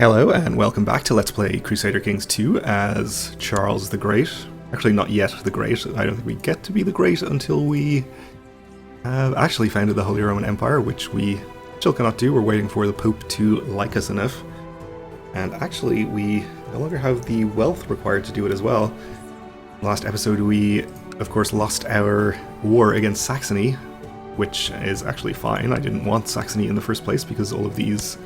Hello and welcome back to Let's Play Crusader Kings 2 as Charles the Great. Actually, not yet the Great. I don't think we get to be the Great until we have actually founded the Holy Roman Empire, which we still cannot do. We're waiting for the Pope to like us enough. And actually, we no longer have the wealth required to do it as well. Last episode, we, of course, lost our war against Saxony, which is actually fine. I didn't want Saxony in the first place because all of these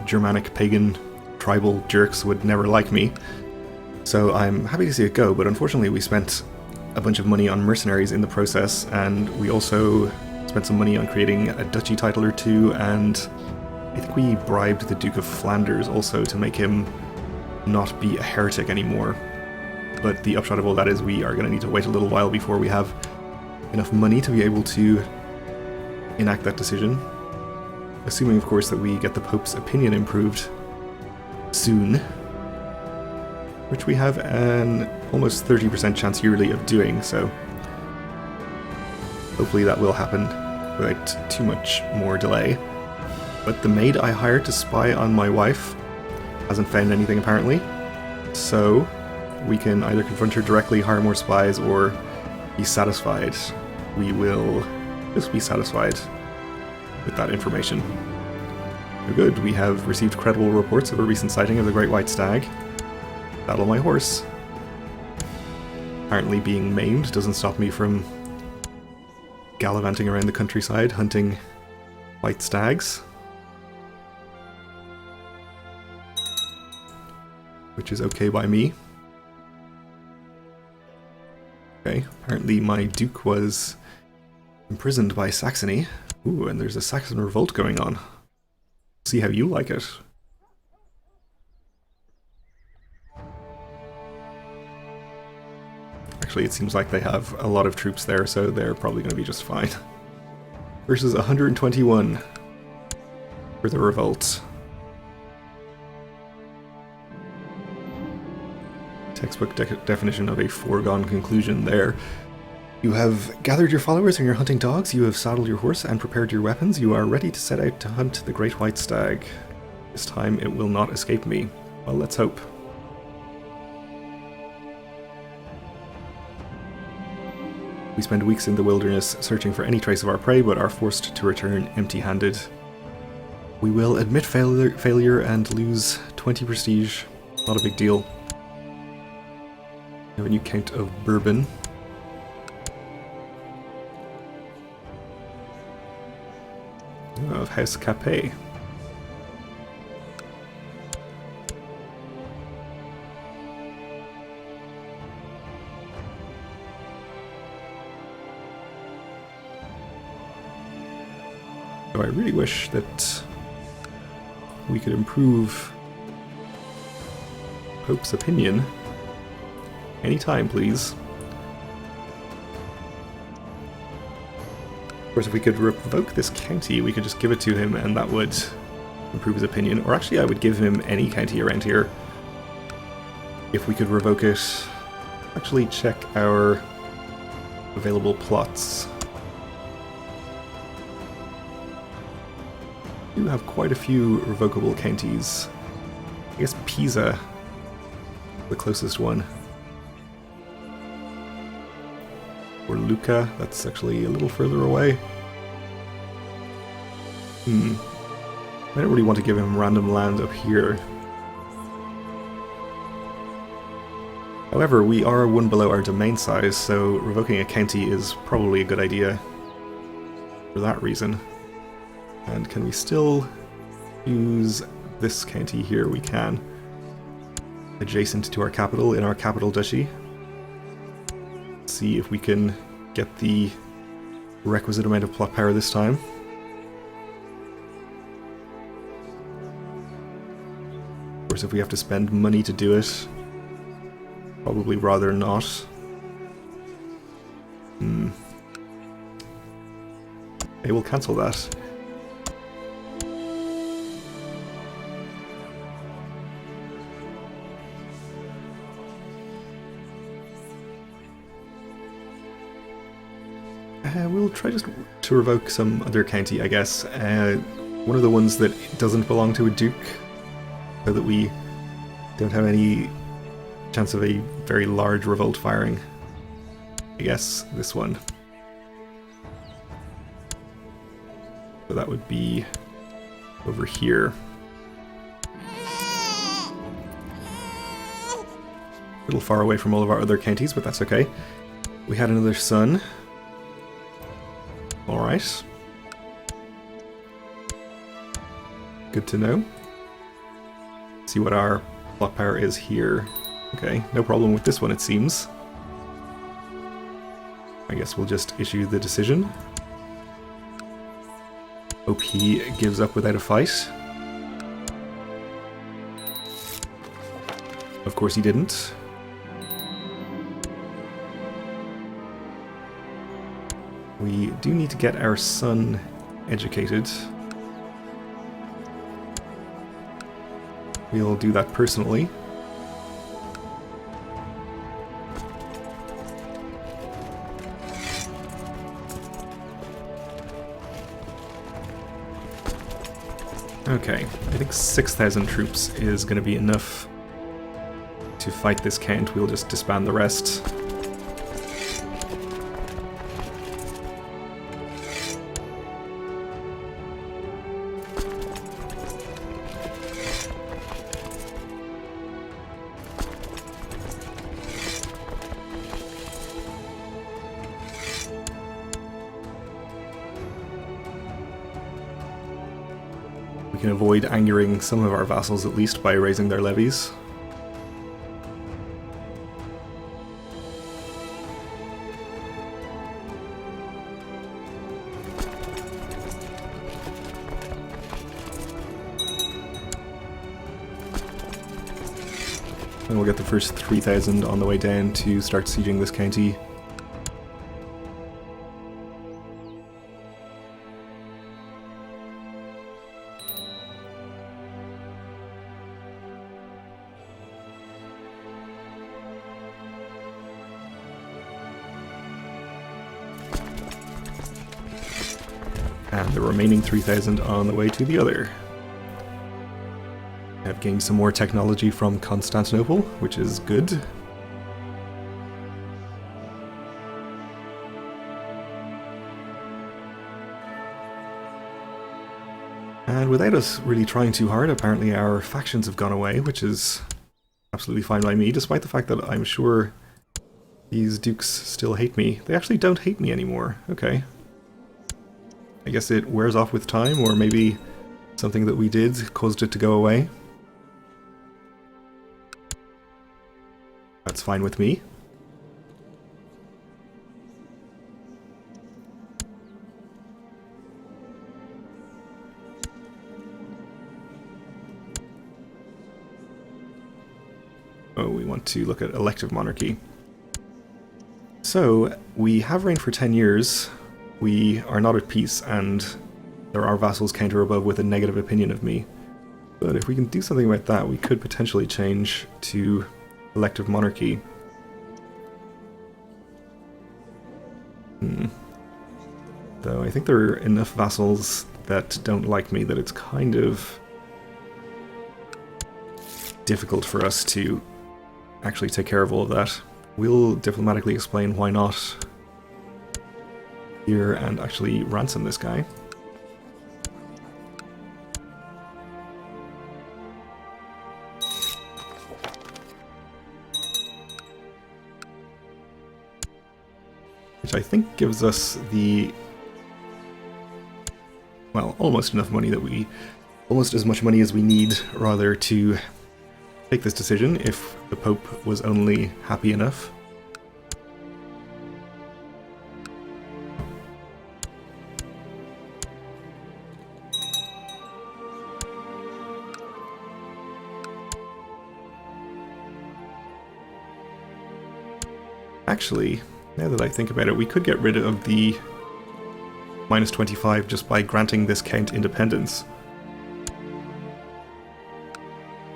Germanic pagan tribal jerks would never like me. So I'm happy to see it go, but unfortunately we spent a bunch of money on mercenaries in the process, and we also spent some money on creating a duchy title or two, and I think we bribed the Duke of Flanders also to make him not be a heretic anymore. But the upshot of all that is we are going to need to wait a little while before we have enough money to be able to enact that decision. Assuming, of course, that we get the Pope's opinion improved soon, which we have an almost 30% chance yearly of doing, so hopefully that will happen without too much more delay. But the maid I hired to spy on my wife hasn't found anything apparently, so we can either confront her directly, hire more spies, or be satisfied. We will just be satisfied with that information. Good, we have received credible reports of a recent sighting of the Great White Stag. Saddle my horse. Apparently being maimed doesn't stop me from gallivanting around the countryside hunting white stags. Which is okay by me. Okay, apparently my duke was imprisoned by Saxony. Ooh, and there's a Saxon revolt going on. See how you like it. Actually, it seems like they have a lot of troops there, so they're probably going to be just fine. Versus 121 for the revolt. Textbook definition of a foregone conclusion there. You have gathered your followers and your hunting dogs, you have saddled your horse and prepared your weapons, you are ready to set out to hunt the Great White Stag. This time it will not escape me. Well, let's hope. We spend weeks in the wilderness searching for any trace of our prey, but are forced to return empty-handed. We will admit failure and lose 20 prestige. Not a big deal. We have a new Count of Bourbon. Of House Capet. So I really wish that we could improve Pope's opinion. Anytime, please. Of course, if we could revoke this county, we could just give it to him and that would improve his opinion. Or actually, I would give him any county around here. If we could revoke it. Actually, check our available plots. We do have quite a few revocable counties. I guess Pisa, the closest one. Or Lucca, that's actually a little further away. I don't really want to give him random land up here. However, we are one below our domain size, so revoking a county is probably a good idea for that reason. And can we still use this county here? We can. Adjacent to our capital, in our capital duchy. See if we can get the requisite amount of plot power this time. Of course, if we have to spend money to do it, probably rather not. Okay, we'll cancel that. We'll try just to revoke some other county, I guess. one of the ones that doesn't belong to a duke, so that we don't have any chance of a very large revolt firing. I guess this one. So that would be over here. A little far away from all of our other counties, but that's okay. We had another son. Alright. Good to know. See what our plot power is here. Okay, no problem with this one, it seems. I guess we'll just issue the decision. Hope he gives up without a fight. Of course he didn't. We do need to get our son educated. We'll do that personally. Okay, I think 6,000 troops is going to be enough to fight this count. We'll just disband the rest. We can avoid angering some of our vassals at least by raising their levies. And we'll get the first 3,000 on the way down to start sieging this county. And the remaining 3,000 on the way to the other. I've gained some more technology from Constantinople, which is good. And without us really trying too hard, apparently our factions have gone away, which is absolutely fine by me, despite the fact that I'm sure these dukes still hate me. They actually don't hate me anymore. Okay. I guess it wears off with time, or maybe something that we did caused it to go away. That's fine with me. Oh, we want to look at elective monarchy. So, we have reigned for 10 years. We are not at peace, and there are vassals counter above with a negative opinion of me. But if we can do something about that, we could potentially change to elective monarchy. Though I think there are enough vassals that don't like me that it's kind of difficult for us to actually take care of all of that. We'll diplomatically explain why not here and actually ransom this guy. Which I think gives us the, well, almost enough money that we, almost as much money as we need, rather, to take this decision if the Pope was only happy enough. Actually, now that I think about it, we could get rid of the minus 25 just by granting this count independence.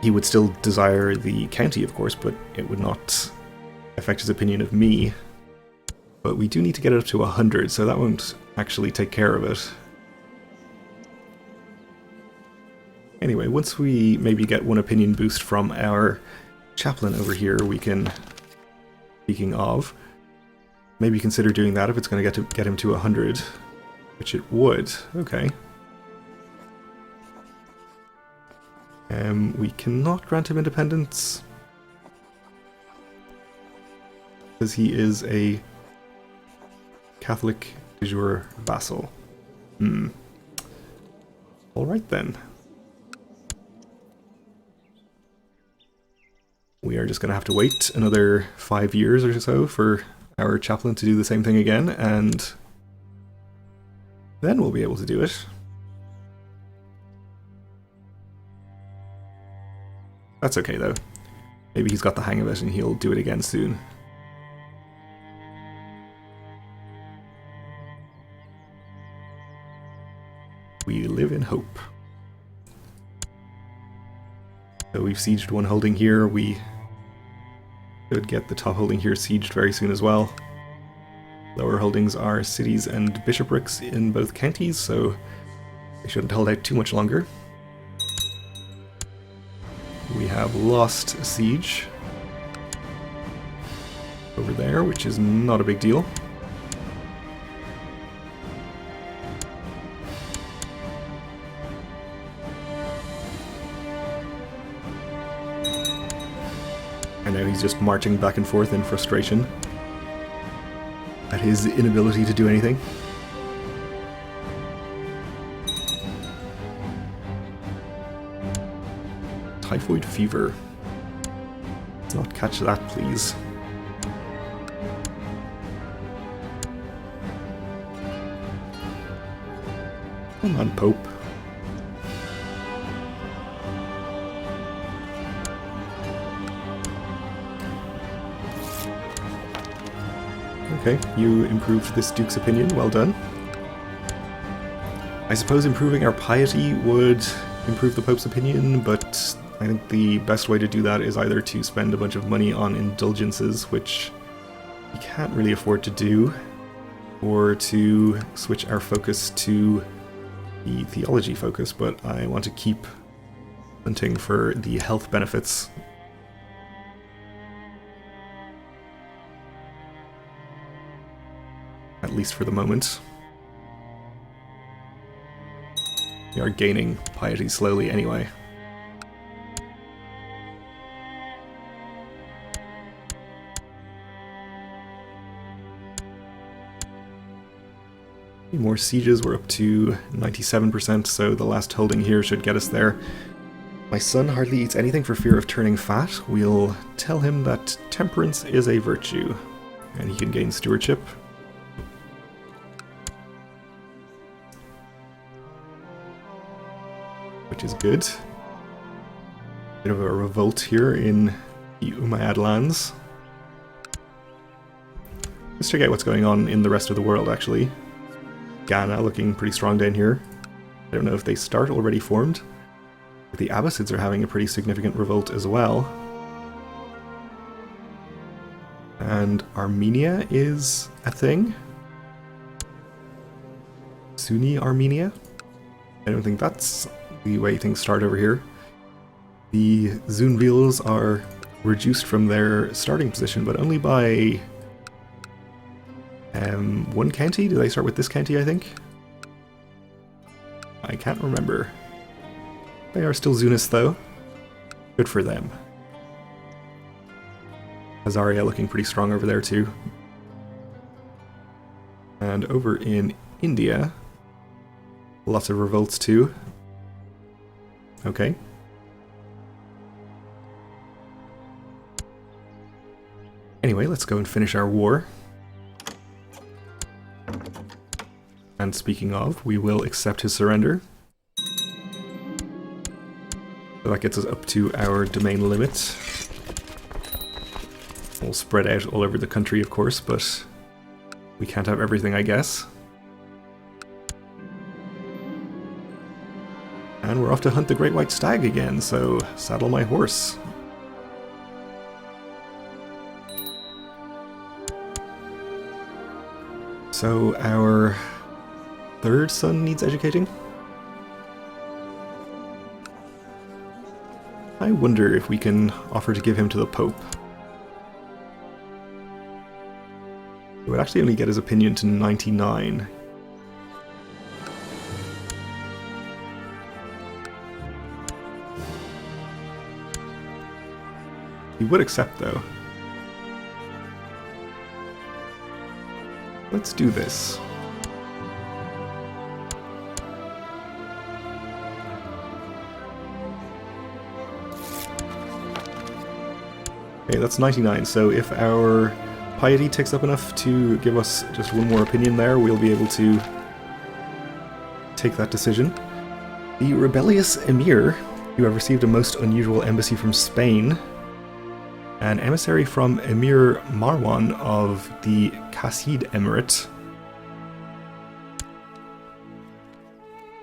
He would still desire the county, of course, but it would not affect his opinion of me. But we do need to get it up to 100, so that won't actually take care of it. Anyway, once we maybe get one opinion boost from our chaplain over here, we can, speaking of, maybe consider doing that if it's going to get him to 100, which it would. Okay. We cannot grant him independence because he is a Catholic de jure vassal. Alright then. We are just going to have to wait another 5 years or so for our chaplain to do the same thing again, and then we'll be able to do it. That's okay though. Maybe he's got the hang of it and he'll do it again soon. We live in hope. So we've sieged one holding here. We could get the top holding here sieged very soon as well. Lower holdings are cities and bishoprics in both counties, so they shouldn't hold out too much longer. We have lost a siege over there, which is not a big deal. And now he's just marching back and forth in frustration at his inability to do anything. Typhoid fever. Let's not catch that, please. Come on, Pope. Okay, you improved this Duke's opinion, well done. I suppose improving our piety would improve the Pope's opinion, but I think the best way to do that is either to spend a bunch of money on indulgences, which we can't really afford to do, or to switch our focus to the theology focus, but I want to keep hunting for the health benefits. At least for the moment. We are gaining piety slowly anyway. More sieges, we're up to 97%, so the last holding here should get us there. My son hardly eats anything for fear of turning fat. We'll tell him that temperance is a virtue, and he can gain stewardship. Which is good. Bit of a revolt here in the Umayyad lands. Let's check out what's going on in the rest of the world, actually. Ghana looking pretty strong down here. I don't know if they start already formed. The Abbasids are having a pretty significant revolt as well. And Armenia is a thing. Sunni Armenia. I don't think that's the way things start over here. The Zunvils are reduced from their starting position, but only by one county? Do they start with this county, I think? I can't remember. They are still Zunis, though. Good for them. Azaria looking pretty strong over there, too. And over in India, lots of revolts, too. Okay. Anyway, let's go and finish our war. And speaking of, we will accept his surrender. So that gets us up to our domain limit. We'll spread out all over the country, of course, but we can't have everything, I guess. And we're off to hunt the great white stag again, so saddle my horse. So our third son needs educating? I wonder if we can offer to give him to the Pope. It would actually only get his opinion to 99. He would accept, though. Let's do this. Okay, that's 99, so if our piety ticks up enough to give us just one more opinion there, we'll be able to take that decision. The rebellious emir, you have received a most unusual embassy from Spain. An emissary from Emir Marwan of the Qasid Emirate.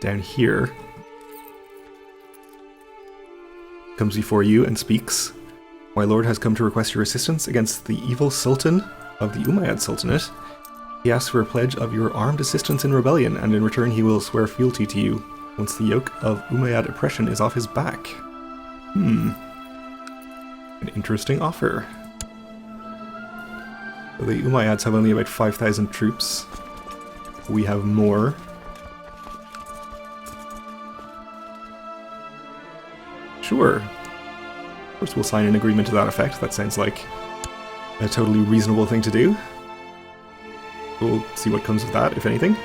Down here. Comes before you and speaks. My lord has come to request your assistance against the evil sultan of the Umayyad Sultanate. He asks for a pledge of your armed assistance in rebellion, and in return he will swear fealty to you once the yoke of Umayyad oppression is off his back. An interesting offer. So the Umayyads have only about 5,000 troops. We have more. Sure. Of course we'll sign an agreement to that effect. That sounds like a totally reasonable thing to do. We'll see what comes of that, if anything.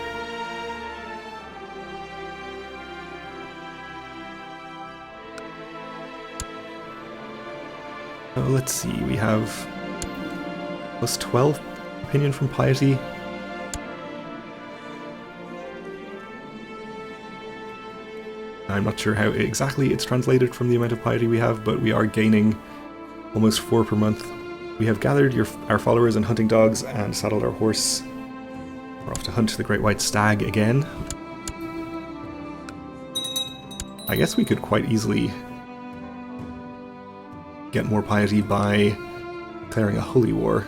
Let's see, we have plus 12 opinion from piety. I'm not sure how exactly it's translated from the amount of piety we have, but we are gaining almost 4 per month. We have gathered our followers and hunting dogs and saddled our horse. We're off to hunt the great white stag again. I guess we could quite easily get more piety by declaring a holy war.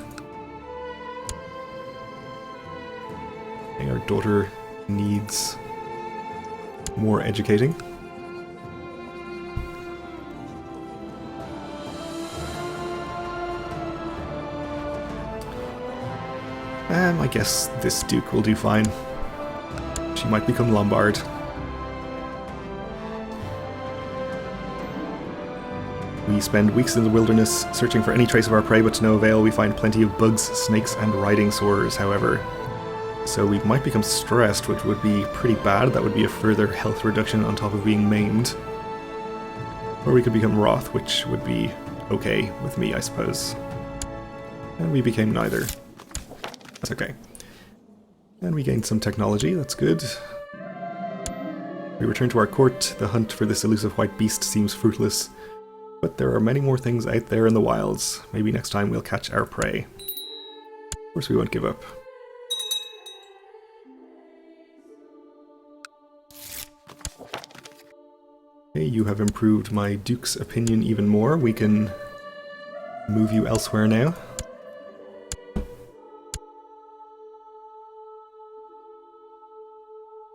Okay, our daughter needs more educating. I guess this duke will do fine. She might become Lombard. We spend weeks in the wilderness searching for any trace of our prey, but to no avail. We find plenty of bugs, snakes, and riding sores, however. So we might become stressed, which would be pretty bad. That would be a further health reduction on top of being maimed. Or we could become wroth, which would be okay with me, I suppose. And we became neither. That's okay. And we gained some technology, that's good. We return to our court. The hunt for this elusive white beast seems fruitless. But there are many more things out there in the wilds. Maybe next time we'll catch our prey. Of course we won't give up. Okay, you have improved my duke's opinion even more. We can move you elsewhere now.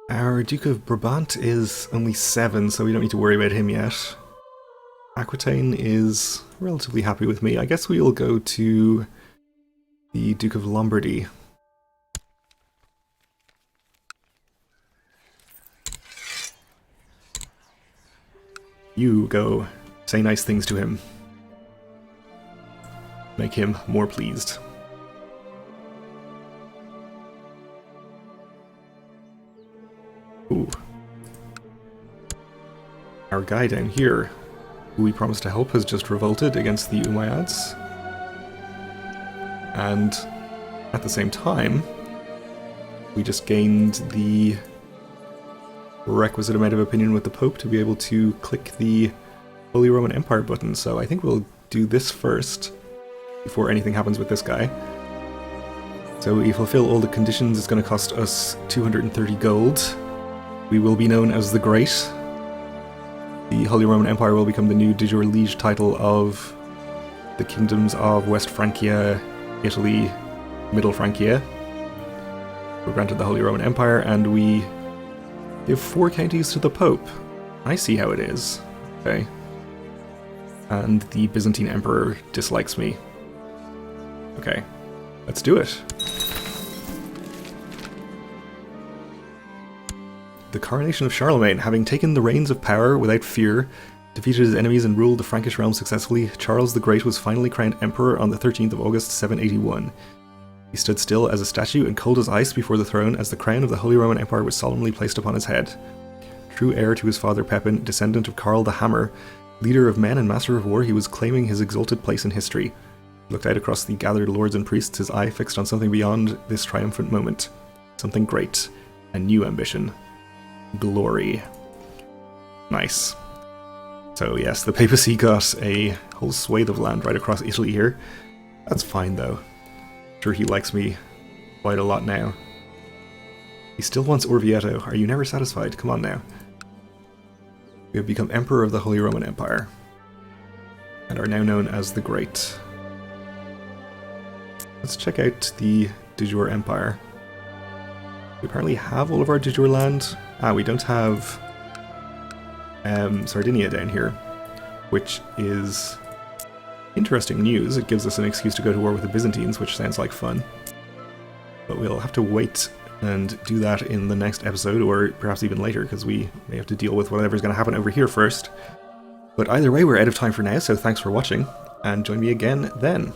Our Duke of Brabant is only 7, so we don't need to worry about him yet. Aquitaine is relatively happy with me. I guess we'll go to the Duke of Lombardy. You go say nice things to him. Make him more pleased. Ooh. Our guy down here, who we promised to help, has just revolted against the Umayyads. And at the same time, we just gained the requisite amount of opinion with the Pope to be able to click the Holy Roman Empire button. So I think we'll do this first before anything happens with this guy. So we fulfill all the conditions. It's going to cost us 230 gold. We will be known as the Great. The Holy Roman Empire will become the new de jure liege title of the kingdoms of West Francia, Italy, Middle Francia. We're granted the Holy Roman Empire, and we give 4 counties to the Pope. I see how it is. Okay. and the Byzantine Emperor dislikes me. Okay, let's do it. The coronation of Charlemagne. Having taken the reins of power without fear, defeated his enemies and ruled the Frankish realm successfully, Charles the Great was finally crowned emperor on the 13th of August 781. He stood still as a statue and cold as ice before the throne as the crown of the Holy Roman Empire was solemnly placed upon his head. True heir to his father Pepin, descendant of Karl the Hammer, leader of men and master of war, he was claiming his exalted place in history. He looked out across the gathered lords and priests, his eye fixed on something beyond this triumphant moment. Something great. A new ambition. Glory. Nice. So yes, the papacy got a whole swathe of land right across Italy here. That's fine though. Sure, he likes me quite a lot now. He still wants Orvieto. Are you never satisfied? Come on now. We have become Emperor of the Holy Roman Empire, and are now known as the Great. Let's check out the de jure Empire. We apparently have all of our de jure land. We don't have Sardinia down here, which is interesting news. It gives us an excuse to go to war with the Byzantines, which sounds like fun. But we'll have to wait and do that in the next episode, or perhaps even later, because we may have to deal with whatever's going to happen over here first. But either way, we're out of time for now, so thanks for watching, and join me again then.